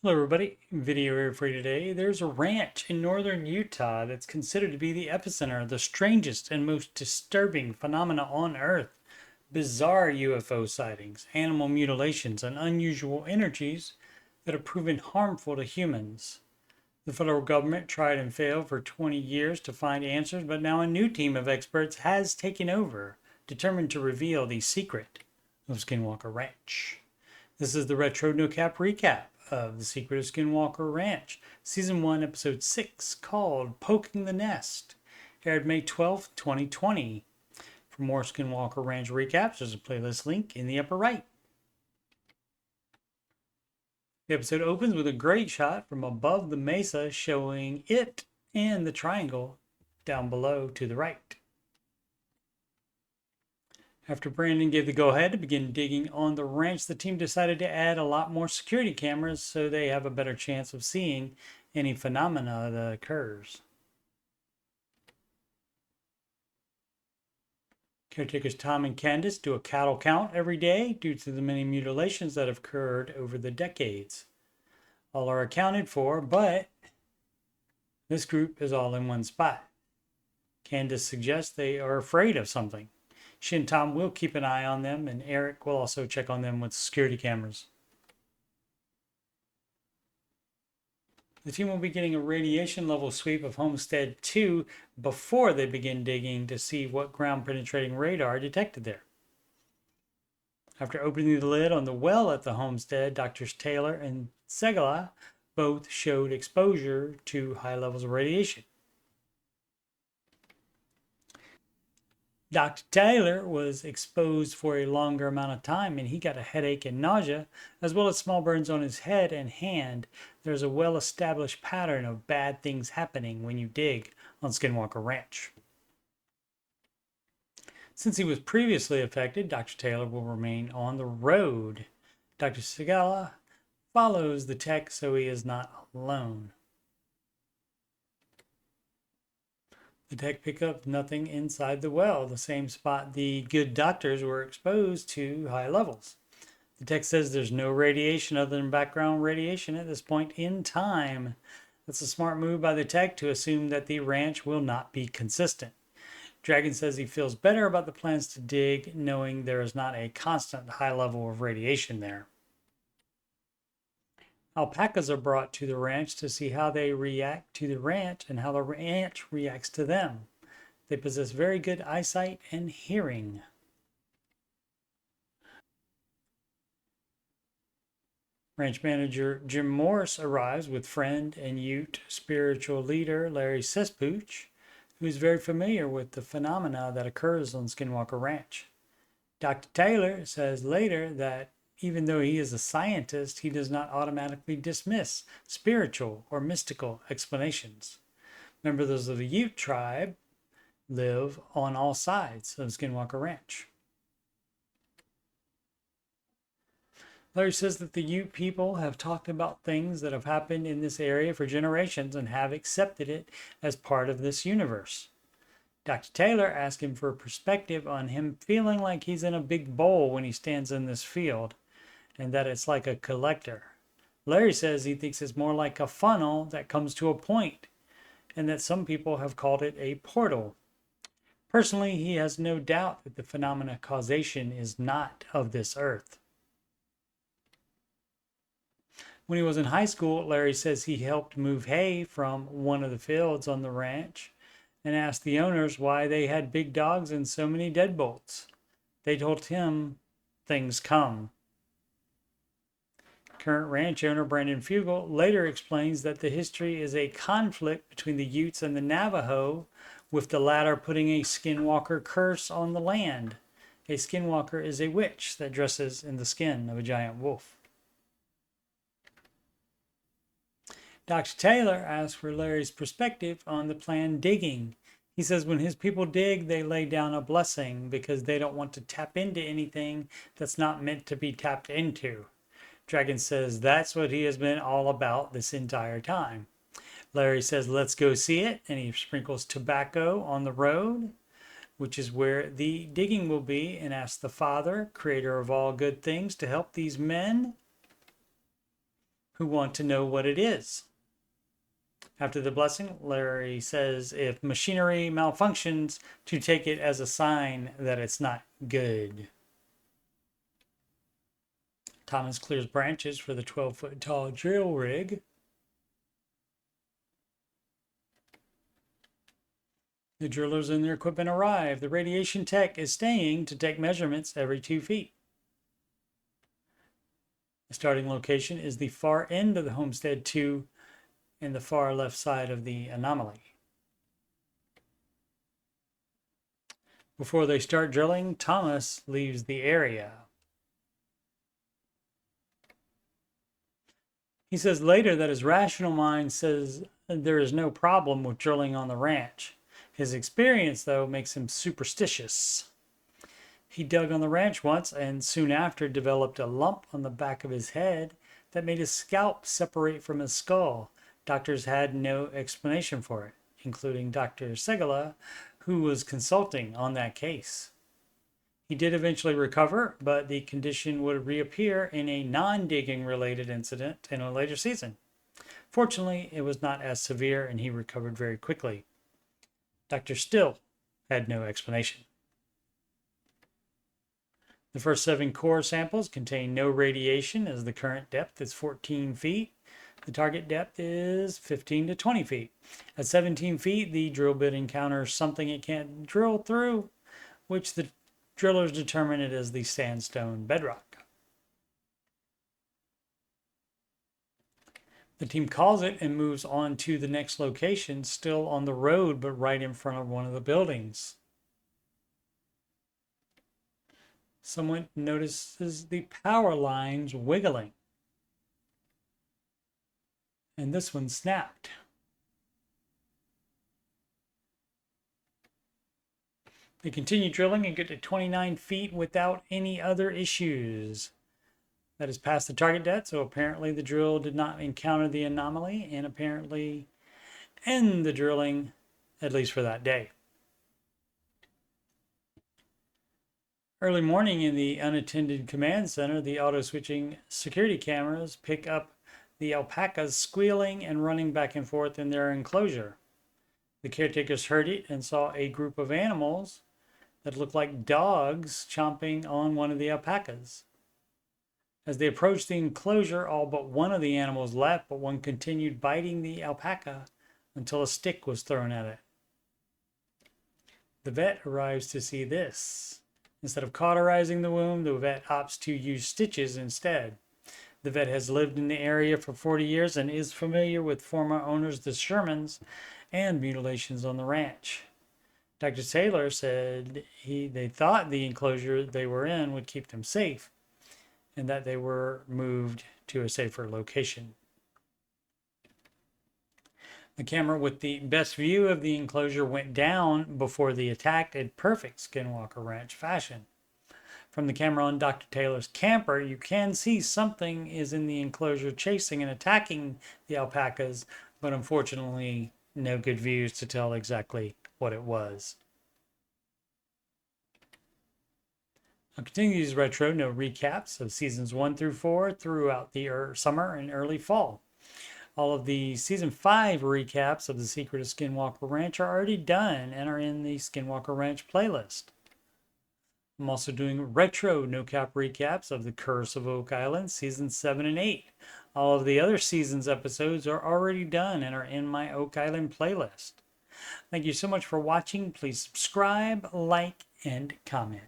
Hello everybody, video here for you today. There's a ranch in northern Utah that's considered to be the epicenter of the strangest and most disturbing phenomena on Earth. Bizarre UFO sightings, animal mutilations, and unusual energies that have proven harmful to humans. The federal government tried and failed for 20 years to find answers, but now a new team of experts has taken over, determined to reveal the secret of Skinwalker Ranch. This is the Retro No Cap recap of The Secret of Skinwalker Ranch, Season 1, Episode 6, called Poking the Nest. Aired May 12th, 2020. For more Skinwalker Ranch recaps, there's a playlist link in the upper right. The episode opens with a great shot from above the mesa showing it and the triangle down below to the right. After Brandon gave the go-ahead to begin digging on the ranch, the team decided to add a lot more security cameras so they have a better chance of seeing any phenomena that occurs. Caretakers Tom and Candace do a cattle count every day due to the many mutilations that have occurred over the decades. All are accounted for, but this group is all in one spot. Candace suggests they are afraid of something. She and Tom will keep an eye on them, and Eric will also check on them with security cameras. The team will be getting a radiation level sweep of Homestead 2 before they begin digging to see what ground penetrating radar detected there. After opening the lid on the well at the homestead, Drs. Taylor and Segala both showed exposure to high levels of radiation. Dr. Taylor was exposed for a longer amount of time and he got a headache and nausea, as well as small burns on his head and hand. There's a well established pattern of bad things happening when you dig on Skinwalker Ranch. Since he was previously affected, Dr. Taylor will remain on the road. Dr. Segala follows the tech so he is not alone. The tech picked up nothing inside the well, the same spot the good doctors were exposed to high levels. The tech says there's no radiation other than background radiation at this point in time. That's a smart move by the tech to assume that the ranch will not be consistent. Dragon says he feels better about the plans to dig, knowing there is not a constant high level of radiation there. Alpacas are brought to the ranch to see how they react to the ranch and how the ranch reacts to them. They possess very good eyesight and hearing. Ranch manager Jim Morris arrives with friend and Ute spiritual leader Larry Sespooch, who is very familiar with the phenomena that occurs on Skinwalker Ranch. Dr. Taylor says later that even though he is a scientist, he does not automatically dismiss spiritual or mystical explanations. Members of the Ute tribe live on all sides of Skinwalker Ranch. Larry says that the Ute people have talked about things that have happened in this area for generations and have accepted it as part of this universe. Dr. Taylor asked him for a perspective on him feeling like he's in a big bowl when he stands in this field, and that it's like a collector. Larry says he thinks it's more like a funnel that comes to a point, and that some people have called it a portal. Personally, he has no doubt that the phenomena causation is not of this earth. When he was in high school, Larry says he helped move hay from one of the fields on the ranch and asked the owners why they had big dogs and so many deadbolts. They told him things come. Current ranch owner Brandon Fugel later explains that the history is a conflict between the Utes and the Navajo, with the latter putting a skinwalker curse on the land. A skinwalker is a witch that dresses in the skin of a giant wolf. Dr. Taylor asks for Larry's perspective on the planned digging. He says when his people dig, they lay down a blessing because they don't want to tap into anything that's not meant to be tapped into. Dragon says that's what he has been all about this entire time. Larry says, let's go see it, and he sprinkles tobacco on the road, which is where the digging will be, and asks the Father, creator of all good things, to help these men who want to know what it is. After the blessing, Larry says if machinery malfunctions, to take it as a sign that it's not good. Thomas clears branches for the 12-foot tall drill rig. The drillers and their equipment arrive. The radiation tech is staying to take measurements every 2 feet. The starting location is the far end of the Homestead 2 and the far left side of the anomaly. Before they start drilling, Thomas leaves the area. He says later that his rational mind says there is no problem with drilling on the ranch. His experience, though, makes him superstitious. He dug on the ranch once and soon after developed a lump on the back of his head that made his scalp separate from his skull. Doctors had no explanation for it, including Dr. Segala, who was consulting on that case. He did eventually recover, but the condition would reappear in a non-digging related incident in a later season. Fortunately, it was not as severe and he recovered very quickly. Dr. Still had no explanation. The first 7 core samples contain no radiation as the current depth is 14 feet. The target depth is 15 to 20 feet. At 17 feet, the drill bit encounters something it can't drill through, which the drillers determine it as the sandstone bedrock. The team calls it and moves on to the next location, still on the road, but right in front of one of the buildings. Someone notices the power lines wiggling. And this one snapped. They continue drilling and get to 29 feet without any other issues. That is past the target depth, so apparently the drill did not encounter the anomaly and apparently end the drilling, at least for that day. Early morning in the unattended command center, the auto-switching security cameras pick up the alpacas squealing and running back and forth in their enclosure. The caretakers heard it and saw a group of animals that looked like dogs chomping on one of the alpacas. As they approached the enclosure, all but one of the animals left, but one continued biting the alpaca until a stick was thrown at it. The vet arrives to see this. Instead of cauterizing the wound, the vet opts to use stitches instead. The vet has lived in the area for 40 years and is familiar with former owners, the Shermans, and mutilations on the ranch. Dr. Taylor said they thought the enclosure they were in would keep them safe, and that they were moved to a safer location. The camera with the best view of the enclosure went down before the attack in perfect Skinwalker Ranch fashion. From the camera on Dr. Taylor's camper, you can see something is in the enclosure chasing and attacking the alpacas, but unfortunately, no good views to tell exactly what it was. I'll continue these retro no recaps of seasons 1 through 4 throughout the summer and early fall. All of the season 5 recaps of The Secret of Skinwalker Ranch are already done and are in the Skinwalker Ranch playlist. I'm also doing retro no-cap recaps of The Curse of Oak Island, seasons 7 and 8. All of the other seasons episodes are already done and are in my Oak Island playlist. Thank you so much for watching. Please subscribe, like, and comment.